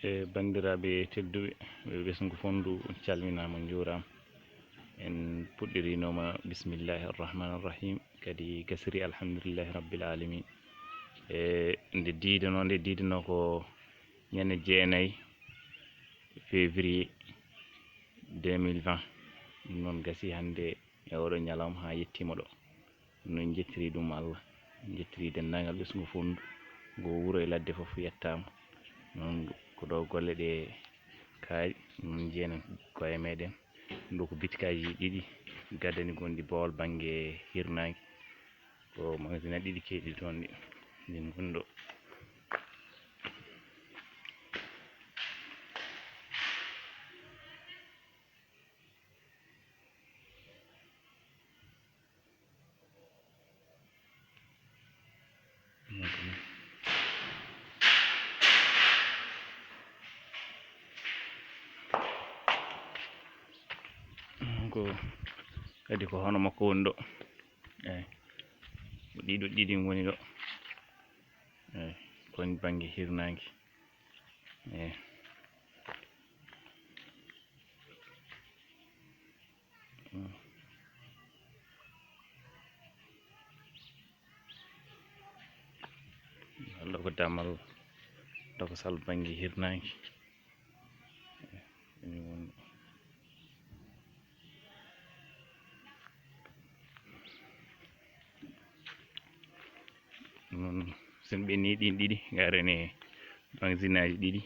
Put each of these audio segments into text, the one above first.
bandiraɓe tedduɓe ɓesgu Fonndu calminama juurama en puɗɗirinoma bismillahi arrahmani irrahim kadi gasiri alhamdulillahi rabbil alamin nde didino ko ñande 9 février 2020 ɗum noon gasi hande e oɗo ñalawma ha yettima ɗo non jettiri ɗum Allah jettiri dendagal ɓesgu Fonndu go wuuro e ladde foof yettama noon ko ɗo golle ɗe kaari non jeenan koye meɗen ɗo ko bitikaji ɗiɗi gaddani gonɗi Bawol banggue hirnaki ko magasin ɗiɗi keeɗi toon ɗin gonɗo ko kadi ko hono makko woni ɗo eyyi ɗiɗo ɗiɗi woni ɗo eyyi kon banggue hirnaki eyyi Allah ko damal dokosal banggue hirnaki noon sen ɓenni ɗin ɗiɗi garene magasin aji ɗiɗi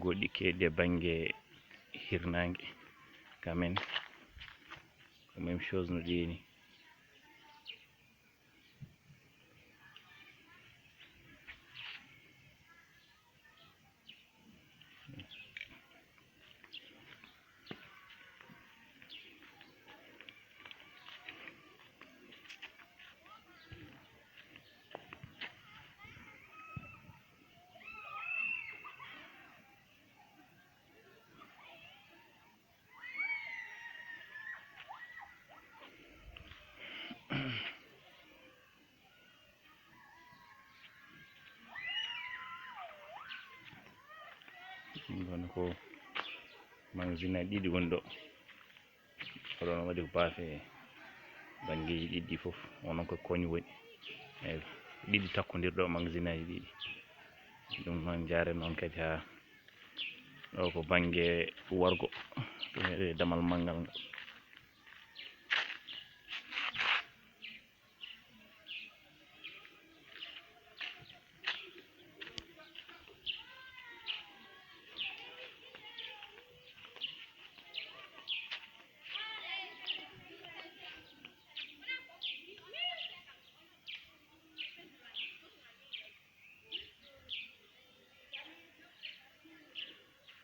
goɗɗi keɗɗi e banggue hirnangue kamen ko même chose no ɗini ɗum ko magasin aji ɗiɗi woni ɗo oɗon waɗi ko baafe banggueji ɗiɗɗi foof onon ko koñ woni eyyi ɗiɗi takkodirɗo magasin aji ɗiɗi ɗum noon jaren noon kadi ha ɗo ko banggue worgo ɗum e damal manggal ngal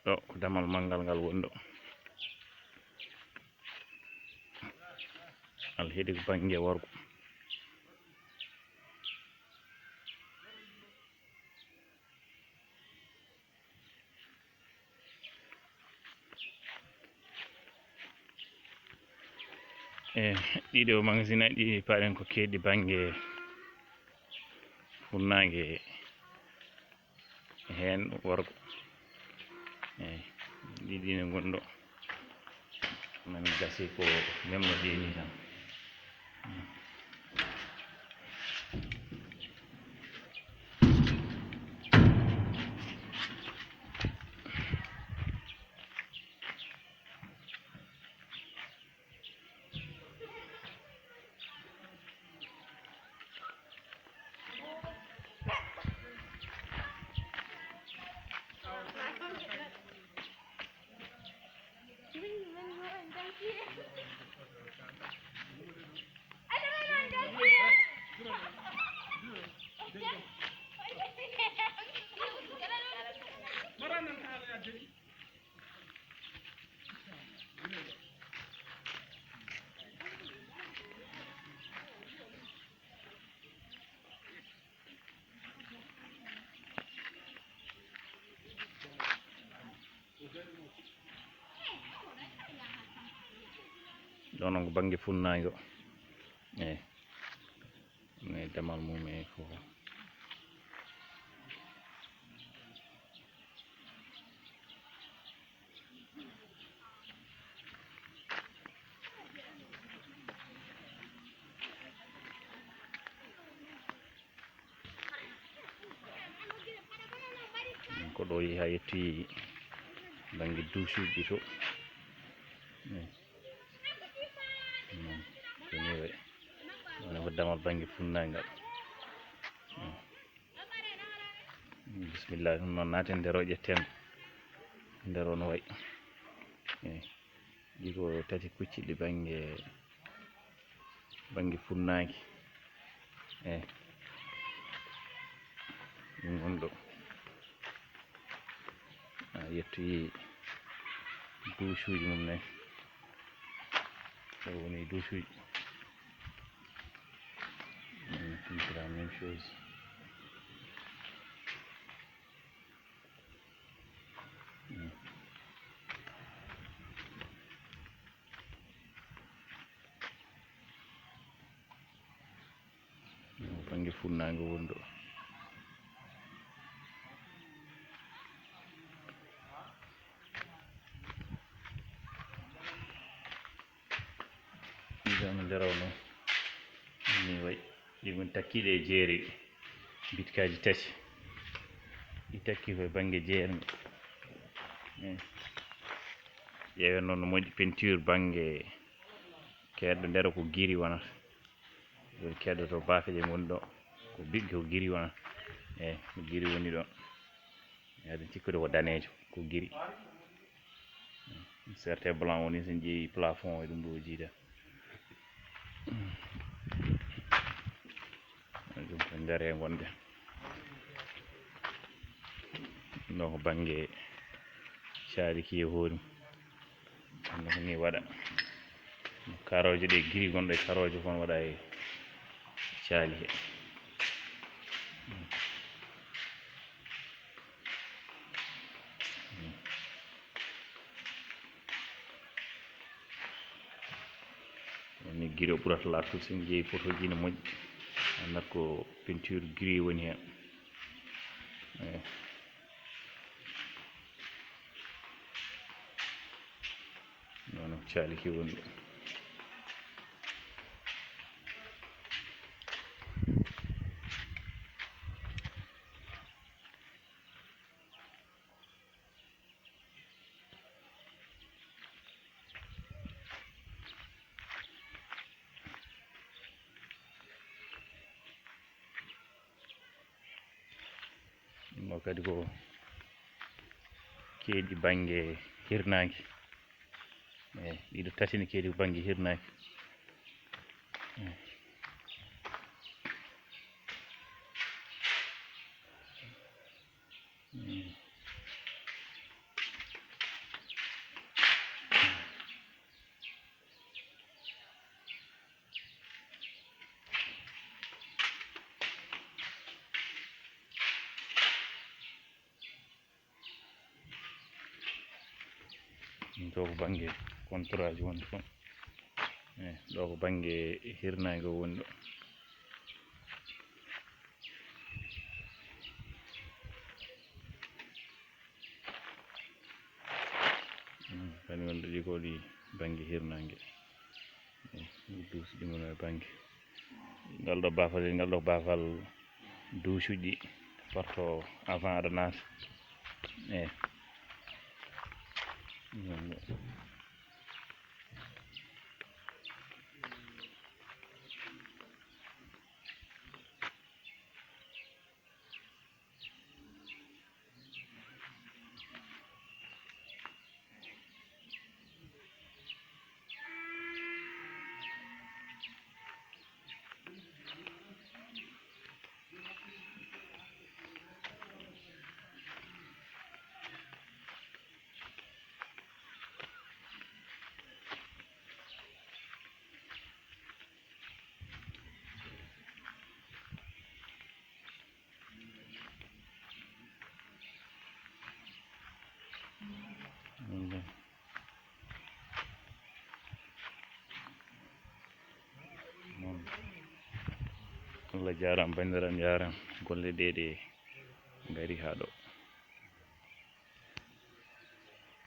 ɗo ko damal manggal ngal woni ɗo al heeɗi ko banggue worgo ɗiɗo magasin aji ɗiɗi paɗen ko keɗɗi banggue funnague hen worgo eyyi ɗiɗi ne gonɗo man gasi ko même no ɗini tan ɗo noon ko banggue funnague o eyyi mais damal mum e foof ko ɗo yehi ha yetti banggue douchuji to koni way woni ko damal banggue funnagal bisimilla ɗum noon naaten nder o ƴetten nder o no way ɗi ko tati kucciɗi banggue funnaki ɗum on ɗo yettoyi douchuji mum nayi ɗo woni douchuji c'est la même chose banggue funnago woni ɗo ɗiɗon nderaw noon ni way ɗimin takkiɗe e jeeri bitkaji tati ɗi takki koye banggue jeerne ƴeewen noon no moƴƴi peinture banggue keɗɗo ndera ko guiri wonata joni keɗoto bafe ɗe goni ɗo ko bigge ko guiri wonata ko guiri woni ɗon aɗa cikkude ko danejo ko guiri certain blanc woni so jeeyi plafond e ɗum ɗo jiida ɗum ko nder he gonɗen ɗo ko banggue caliki e hoori ɗum ko ni waɗa karoje ɗe guiri gonɗo e karoje kon waɗa e caali he ni guiri o ɓurata lartude sen jeeyi photo ji ne moƴƴi annat ko peinture gris woni hen nono caliki woni ɗo ɗum kadi ko keeɗi banggue hirnaki ɗiɗo tati ne keeɗi banggue hirnaki ɗo ko banggue contrat ji woni toon ɗo ko banggue hirnage o woni ɗo kadi wonɗo ɗi ko ɗi banggue hirnage douche ɗi gono e banggue ngal ɗo bafal douche uji porto avant aɗa naata Allah jarama bandiraɓe jarama golle ɗe ɗe gaari ha ɗo